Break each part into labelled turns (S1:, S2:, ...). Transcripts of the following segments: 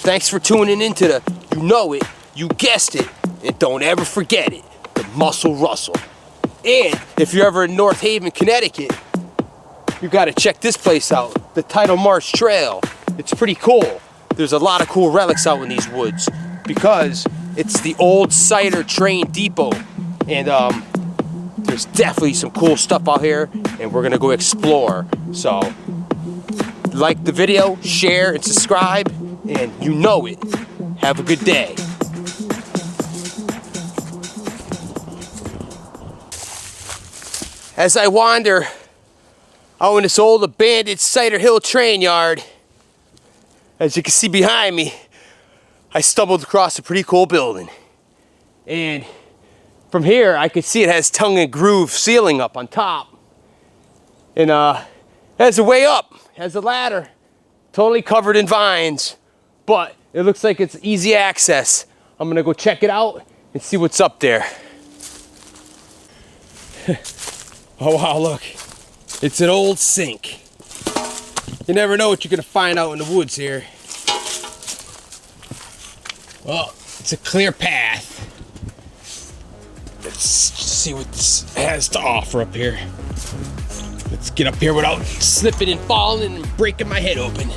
S1: Thanks for tuning into the You Know It, You Guessed It, and don't ever forget it, the Muscle Rustle. And if you're ever in North Haven, Connecticut, you gotta check this place out, the Tidal Marsh Trail. It's pretty cool. There's a lot of cool relics out in these woods because it's the old Cedar train depot. And there's definitely some cool stuff out here, and we're gonna go explore. So, like the video, share, and subscribe, and you know it. Have a good day. As I wander out in this old abandoned Cedar Hill train yard, as you can see behind me, I stumbled across a pretty cool building. And from here, I can see it has tongue and groove ceiling up on top. And has a way up, has a ladder, totally covered in vines, but it looks like it's easy access. I'm gonna go check it out and see what's up there. Oh wow, look, it's an old sink. You never know what you're gonna find out in the woods here. Well, it's a clear path. Let's see what this has to offer up here. Let's get up here without slipping and falling and breaking my head open.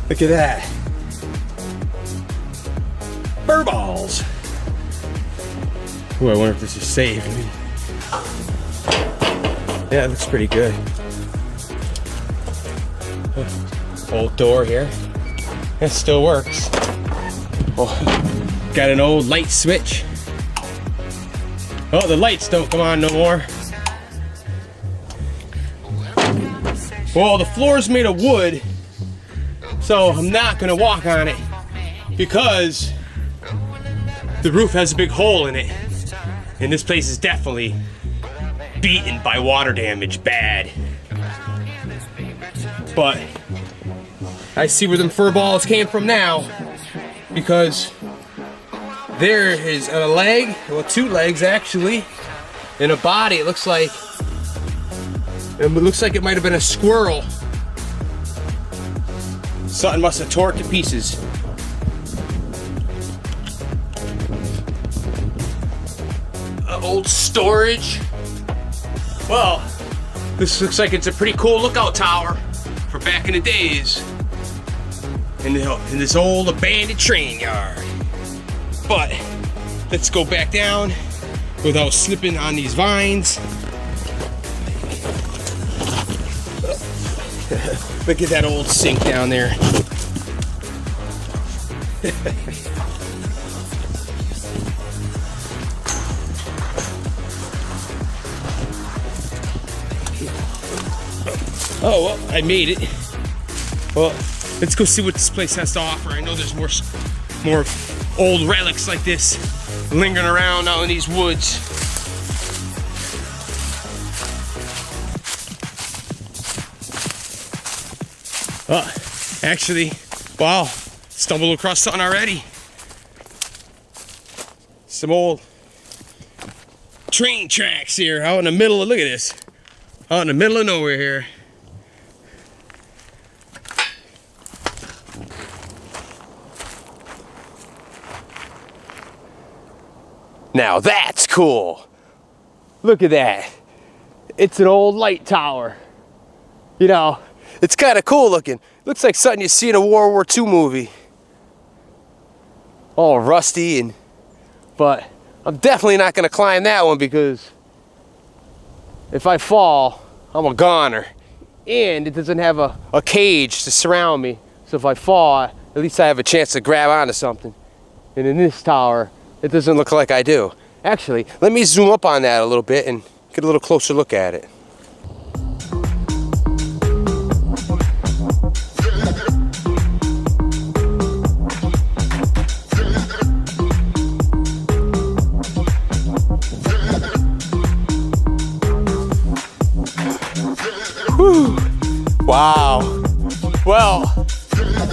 S1: Look at that. Fur balls. Ooh, I wonder if this is safe. Yeah, it looks pretty good. Old door here. It still works. Oh, got an old light switch. Oh, the lights don't come on no more. Well, the floor's made of wood, so I'm not gonna walk on it because the roof has a big hole in it. And this place is definitely beaten by water damage, bad. But I see where them fur balls came from now, because there is a leg, well, two legs actually, and a body. It looks like it might have been a squirrel. Something must have tore it to pieces. Old storage. Well, this looks like it's a pretty cool lookout tower for back in the days in this old abandoned train yard. But let's go back down without slipping on these vines. Look at that old sink down there. Oh, well, I made it. Well, let's go see what this place has to offer. I know there's more old relics like this lingering around out in these woods. Actually, wow, stumbled across something already. Some old train tracks here out in the middle of, look at this, out in the middle of nowhere here. Now that's cool. Look at that. It's an old light tower. You know, it's kind of cool looking. Looks like something you see in a World War II movie. All rusty, but I'm definitely not gonna climb that one because if I fall, I'm a goner. And it doesn't have a cage to surround me. So if I fall, at least I have a chance to grab onto something. And in this tower, it doesn't look like I do. Actually, let me zoom up on that a little bit and get a little closer look at it. Whew. Wow. Well,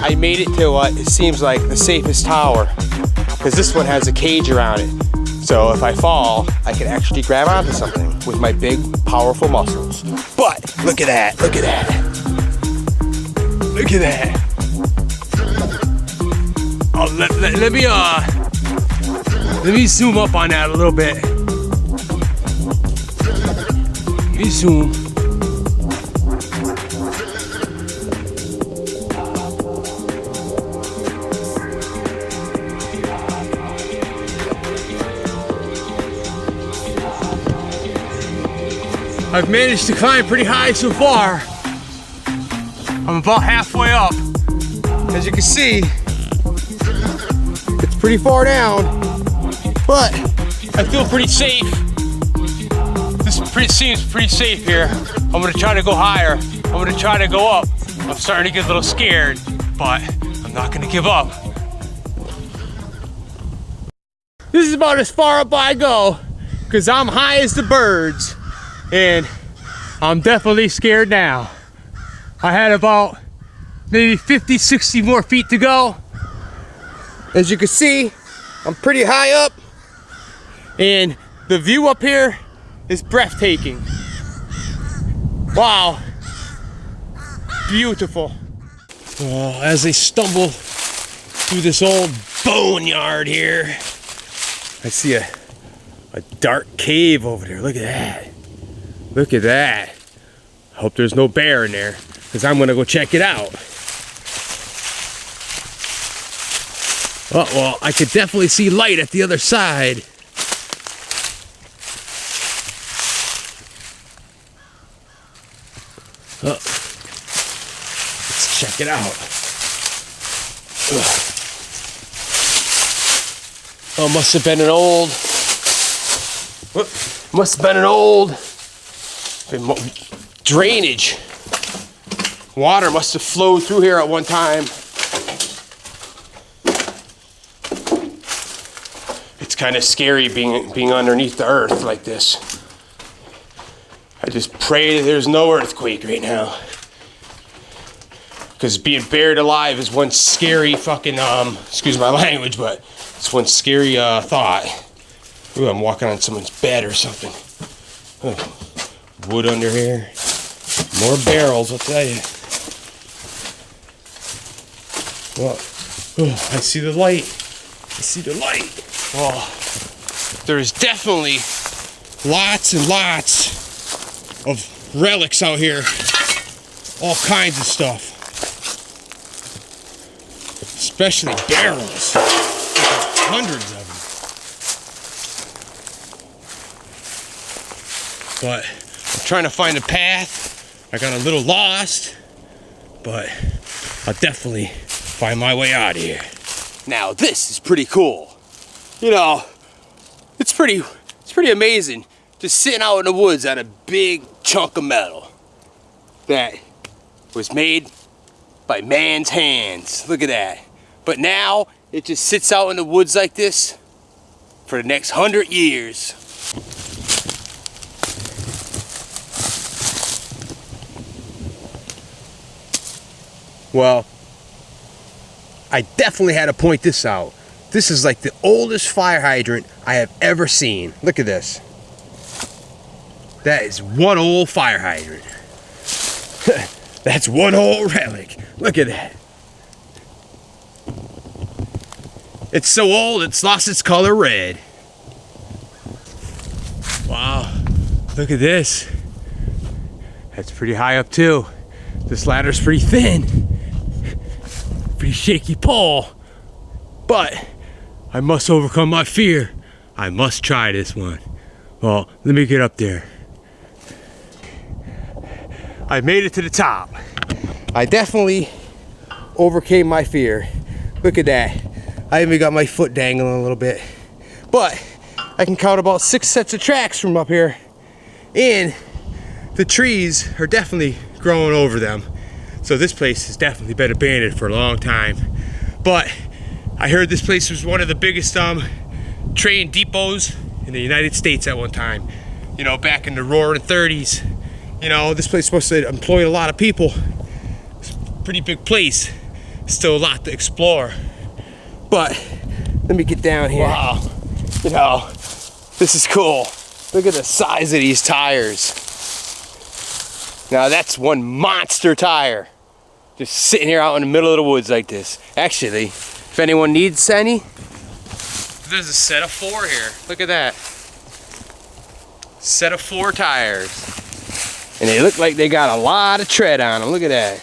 S1: I made it to what it seems like the safest tower, because this one has a cage around it. So if I fall, I can actually grab onto something with my big, powerful muscles. But look at that, look at that. Look at that. Oh, let me zoom up on that a little bit. Let me zoom. I've managed to climb pretty high so far. I'm about halfway up. As you can see, it's pretty far down, but I feel pretty safe. This seems pretty safe here. I'm gonna try to go higher. I'm gonna try to go up. I'm starting to get a little scared, but I'm not gonna give up. This is about as far up I go, because I'm high as the birds. And I'm definitely scared now. I had about maybe 50, 60 more feet to go. As you can see, I'm pretty high up. And the view up here is breathtaking. Wow. Beautiful. Well, as I stumble through this old boneyard here, I see a dark cave over there. Look at that. Look at that. Hope there's no bear in there, because I'm gonna go check it out. Oh, well, I could definitely see light at the other side. Oh. Let's check it out. Oh, must have been an old, drainage. Water must have flowed through here at one time. It's kind of scary being underneath the earth like this. I just pray that there's no earthquake right now. Because being buried alive is one scary fucking, excuse my language, but it's one scary thought. Ooh, I'm walking on someone's bed or something. Oh, wood under here. More barrels, I'll tell you. Well, oh, I see the light. I see the light. Oh, there's definitely lots and lots of relics out here. All kinds of stuff. Especially barrels. Hundreds of them. But I'm trying to find a path. I got a little lost, but I'll definitely find my way out of here. Now this is pretty cool. You know, it's pretty amazing just sitting out in the woods on a big chunk of metal that was made by man's hands. Look at that. But now it just sits out in the woods like this for the next 100 years. Well, I definitely had to point this out. This is like the oldest fire hydrant I have ever seen. Look at this. That is one old fire hydrant. That's one old relic. Look at that. It's so old, it's lost its color red. Wow, look at this. That's pretty high up too. This ladder's pretty thin. Pretty shaky pole. But I must overcome my fear. I must try this one. Well, let me get up there. I made it to the top. I definitely overcame my fear. Look at that. I even got my foot dangling a little bit. But I can count about 6 sets of tracks from up here. And the trees are definitely growing over them. So this place has definitely been abandoned for a long time. But I heard this place was one of the biggest train depots in the United States at one time. You know, back in the roaring 30s. You know, this place was supposed to employ a lot of people. It's a pretty big place. Still a lot to explore. But let me get down here. Wow. You know, This is cool. Look at the size of these tires. Now that's one monster tire. Just sitting here out in the middle of the woods like this. Actually, if anyone needs any, there's a set of 4 here. Look at that. Set of 4 tires. And they look like they got a lot of tread on them. Look at that.